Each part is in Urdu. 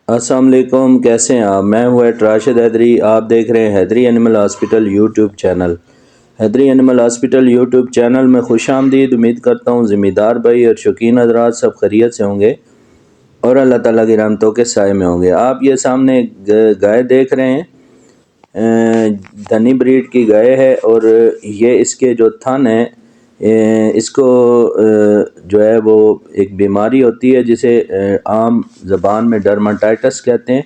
السلام علیکم، کیسے ہیں آپ؟ میں ہوں راشد حیدری، آپ دیکھ رہے ہیں حیدری اینیمل ہاسپٹل یوٹیوب چینل۔ حیدری اینیمل ہاسپٹل یوٹیوب چینل میں خوش آمدید۔ امید کرتا ہوں ذمہ دار بھائی اور شوقین حضرات سب خیریت سے ہوں گے اور اللہ تعالیٰ کی رحمتوں کے سائے میں ہوں گے۔ آپ یہ سامنے گائے دیکھ رہے ہیں، دھنی بریڈ کی گائے ہے، اور یہ اس کے جو تھن ہیں، اس کو جو ہے وہ ایک بیماری ہوتی ہے جسے عام زبان میں ڈرماٹائٹس کہتے ہیں،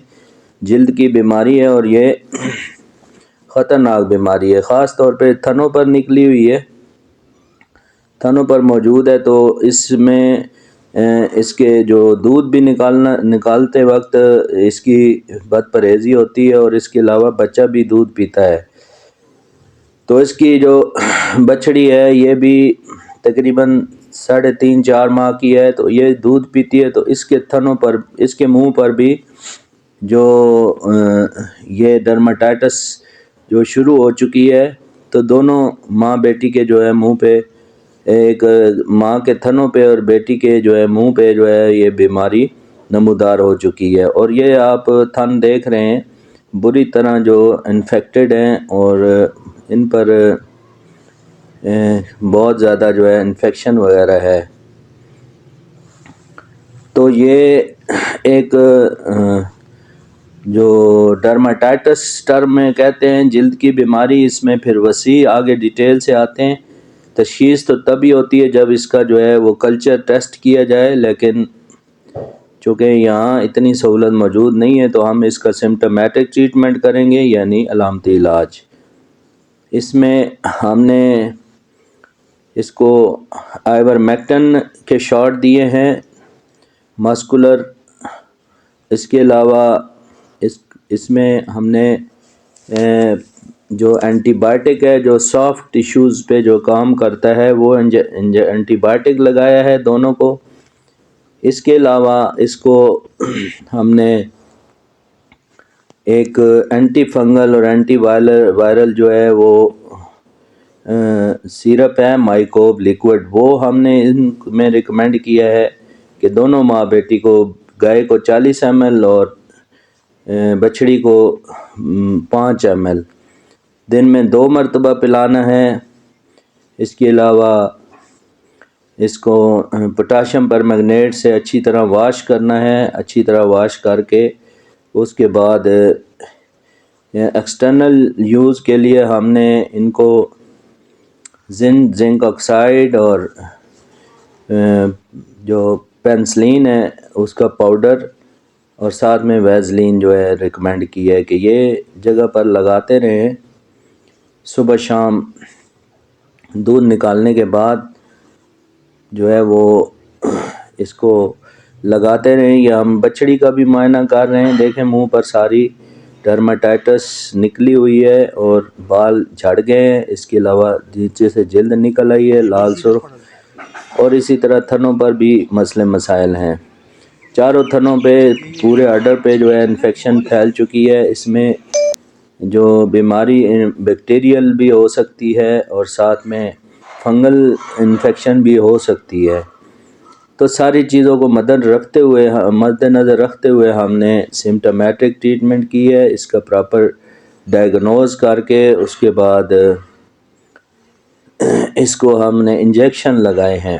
جلد کی بیماری ہے، اور یہ خطرناک بیماری ہے، خاص طور پہ تھنوں پر نکلی ہوئی ہے، تھنوں پر موجود ہے۔ تو اس میں اس کے جو دودھ بھی نکالتے وقت اس کی بد پرہیزی ہوتی ہے، اور اس کے علاوہ بچہ بھی دودھ پیتا ہے۔ تو اس کی جو بچڑی ہے یہ بھی تقریباً 3.5-4 ماہ کی ہے، تو یہ دودھ پیتی ہے۔ تو اس کے تھنوں پر، اس کے منہ پر بھی جو یہ ڈرماٹائٹس جو شروع ہو چکی ہے، تو دونوں ماں بیٹی کے جو ہے منہ پہ، ایک ماں کے تھنوں پہ اور بیٹی کے جو ہے منہ پہ جو ہے یہ بیماری نمودار ہو چکی ہے، اور یہ آپ تھن دیکھ رہے ہیں بری طرح جو انفیکٹڈ ہیں، اور ان پر بہت زیادہ جو ہے انفیکشن وغیرہ ہے۔ تو یہ ایک جو ڈرماٹائٹس ٹرم میں کہتے ہیں جلد کی بیماری، اس میں پھر وسیع آگے ڈیٹیل سے آتے ہیں۔ تشخیص تو تبھی ہوتی ہے جب اس کا جو ہے وہ کلچر ٹیسٹ کیا جائے، لیکن چونکہ یہاں اتنی سہولت موجود نہیں ہے تو ہم اس کا سمپٹومیٹک ٹریٹمنٹ کریں گے، یعنی علامتی علاج۔ اس میں ہم نے اس کو آئیورمیکٹن کے شاٹ دیے ہیں ماسکولر، اس کے علاوہ اس میں ہم نے جو اینٹی بائیوٹک ہے جو سافٹ ٹیشوز پہ جو کام کرتا ہے وہ اینٹی بائیوٹک لگایا ہے دونوں کو۔ اس کے علاوہ اس کو ہم نے ایک اینٹی فنگل اور اینٹی وائرل جو ہے وہ سیرپ ہے مائکوب لیکوڈ، وہ ہم نے ان میں ریکمینڈ کیا ہے کہ دونوں ماں بیٹی کو، گائے کو 40 ml اور بچڑی کو 5 ml دن میں 2 مرتبہ پلانا ہے۔ اس کے علاوہ اس کو پوٹاشیم پر میگنیٹ سے اچھی طرح واش کرنا ہے، اچھی طرح واش کر کے اس کے بعد ایکسٹرنل یوز کے لیے ہم نے ان کو زنک آکسائڈ اور جو پینسلین ہے اس کا پاؤڈر، اور ساتھ میں ویزلین جو ہے ریکمینڈ کی ہے کہ یہ جگہ پر لگاتے رہیں صبح شام دودھ نکالنے کے بعد جو ہے وہ اس کو لگاتے رہیں۔ یا ہم بچڑی کا بھی معائنہ کر رہے ہیں، دیکھیں منہ پر ساری ڈرماٹائٹس نکلی ہوئی ہے اور بال جھڑ گئے ہیں، اس کے علاوہ نیچے سے جلد نکل آئی ہے لال سرخ، اور اسی طرح تھنوں پر بھی مسئلے مسائل ہیں، چاروں تھنوں پہ پورے آرڈر پہ جو ہے انفیکشن پھیل چکی ہے۔ اس میں جو بیماری بیکٹیریل بھی ہو سکتی ہے اور ساتھ میں فنگل انفیکشن بھی ہو سکتی ہے۔ تو ساری چیزوں کو مد نظر رکھتے ہوئے ہم نے سمپٹومیٹک ٹریٹمنٹ کی ہے، اس کا پراپر ڈائیگنوز کر کے اس کے بعد اس کو ہم نے انجیکشن لگائے ہیں۔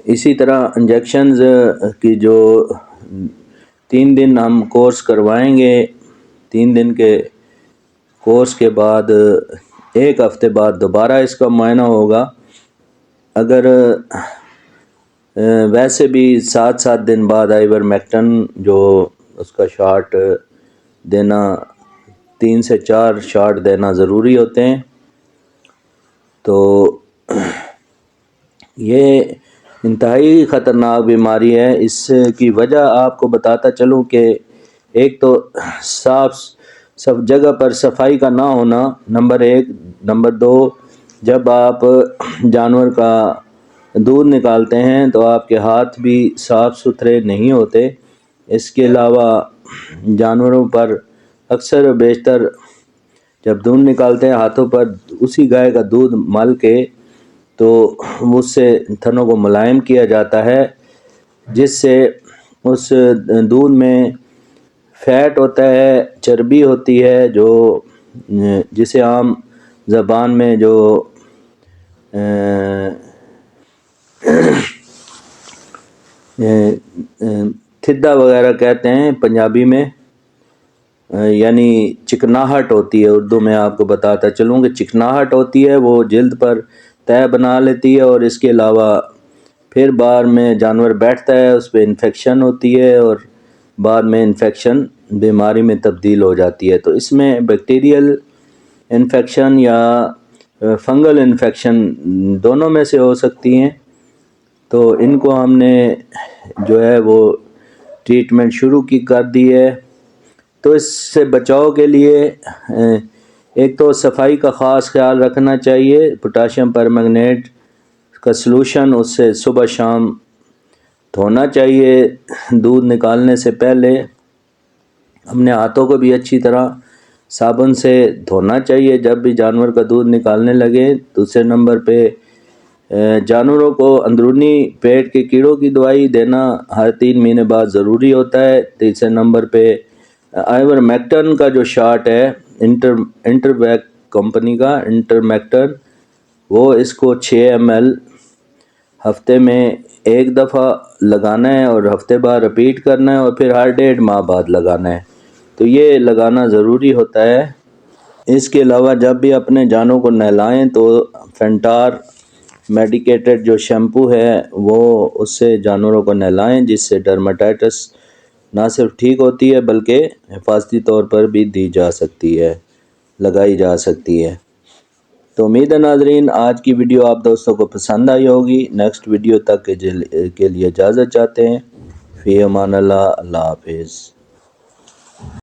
اسی طرح انجیکشنز کی جو 3 دن ہم کورس کروائیں گے، 3 دن کے کورس کے بعد 1 ہفتے بعد دوبارہ اس کا معائنہ ہوگا۔ اگر ویسے بھی 7 دن بعد آئیورمیکٹن جو اس کا شاٹ دینا، 3 سے 4 شاٹ دینا ضروری ہوتے ہیں۔ تو یہ انتہائی خطرناک بیماری ہے۔ اس کی وجہ آپ کو بتاتا چلوں کہ ایک تو سب جگہ پر صفائی کا نہ ہونا، نمبر 1، نمبر 2، جب آپ جانور کا دودھ نکالتے ہیں تو آپ کے ہاتھ بھی صاف ستھرے نہیں ہوتے۔ اس کے علاوہ جانوروں پر اکثر و بیشتر جب دودھ نکالتے ہیں ہاتھوں پر اسی گائے کا دودھ مل کے تو اس سے تھنوں کو ملائم کیا جاتا ہے، جس سے اس دودھ میں فیٹ ہوتا ہے، چربی ہوتی ہے، جو جسے عام زبان میں جو تھدہ وغیرہ کہتے ہیں پنجابی میں، یعنی چکناہٹ ہوتی ہے، اردو میں آپ کو بتاتا چلوں کہ چکناہٹ ہوتی ہے، وہ جلد پر تہ بنا لیتی ہے، اور اس کے علاوہ پھر بعد میں جانور بیٹھتا ہے اس پہ انفیکشن ہوتی ہے، اور بعد میں انفیکشن بیماری میں تبدیل ہو جاتی ہے۔ تو اس میں بیکٹیریل انفیکشن یا فنگل انفیکشن دونوں میں سے ہو سکتی ہیں۔ تو ان کو ہم نے جو ہے وہ ٹریٹمنٹ شروع کر دی ہے۔ تو اس سے بچاؤ کے لیے ایک تو صفائی کا خاص خیال رکھنا چاہیے، پوٹاشیم پرمنگنیٹ کا سلوشن اس سے صبح شام دھونا چاہیے۔ دودھ نکالنے سے پہلے اپنے ہاتھوں کو بھی اچھی طرح صابن سے دھونا چاہیے جب بھی جانور کا دودھ نکالنے لگے۔ دوسرے نمبر پہ جانوروں کو اندرونی پیٹ کے کیڑوں کی دوائی دینا ہر 3 مہینے بعد ضروری ہوتا ہے۔ تیسرے نمبر پہ آئیورمیکٹن کا جو شاٹ ہے انٹرویک کمپنی کا انٹرمیکٹن، وہ اس کو 6 ml ہفتے میں ایک دفعہ لگانا ہے، اور ہفتے بعد رپیٹ کرنا ہے، اور پھر ہر 1.5 ماہ بعد لگانا ہے۔ تو یہ لگانا ضروری ہوتا ہے۔ اس کے علاوہ جب بھی اپنے جانوں کو نہلائیں تو فینٹار میڈیکیٹڈ جو شیمپو ہے وہ اس سے جانوروں کو نہلائیں، جس سے ڈرماٹائٹس نہ صرف ٹھیک ہوتی ہے بلکہ حفاظتی طور پر بھی دی جا سکتی ہے، لگائی جا سکتی ہے۔ تو امید ہے ناظرین آج کی ویڈیو آپ دوستوں کو پسند آئی ہوگی۔ نیکسٹ ویڈیو تک کے لیے اجازت چاہتے ہیں۔ فی امان اللہ، اللہ حافظ۔